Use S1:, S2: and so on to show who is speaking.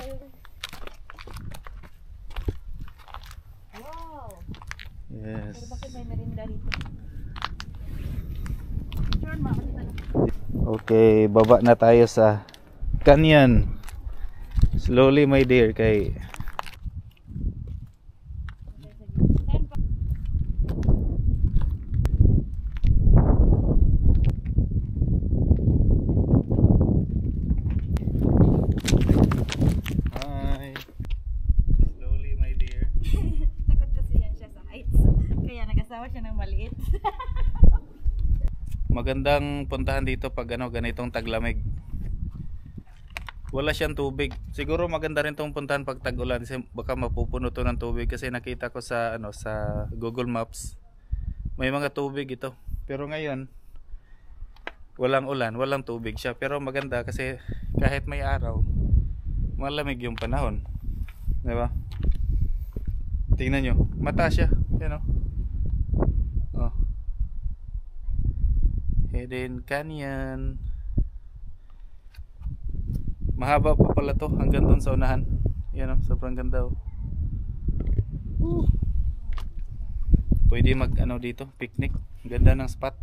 S1: Wow.
S2: Yes.
S1: Pero bakit may merinda dito?
S2: Okay, baba na tayo sa canyon. Slowly my dear kay Hi. Slowly my dear.
S1: Takot kasi yan siya sa heights. Kaya nag-asawa siya ng maliit.
S2: Magandang puntahan dito pag ganitong taglamig. Wala siyang tubig. Siguro maganda rin tong puntahan pag tag-ulan kasi baka mapupuno to ng tubig kasi nakita ko sa sa Google Maps. May mga tubig ito. Pero ngayon walang ulan, walang tubig siya. Pero maganda kasi kahit may araw, malamig yung panahon. 'Di ba? Tingnan nyo, mata siya, you know. Oh. Hidden Canyon. Mahaba pa pala to hanggang doon sa unahan. Yan sobrang ganda oh. Pwede mag dito, picnic. Ganda ng spot.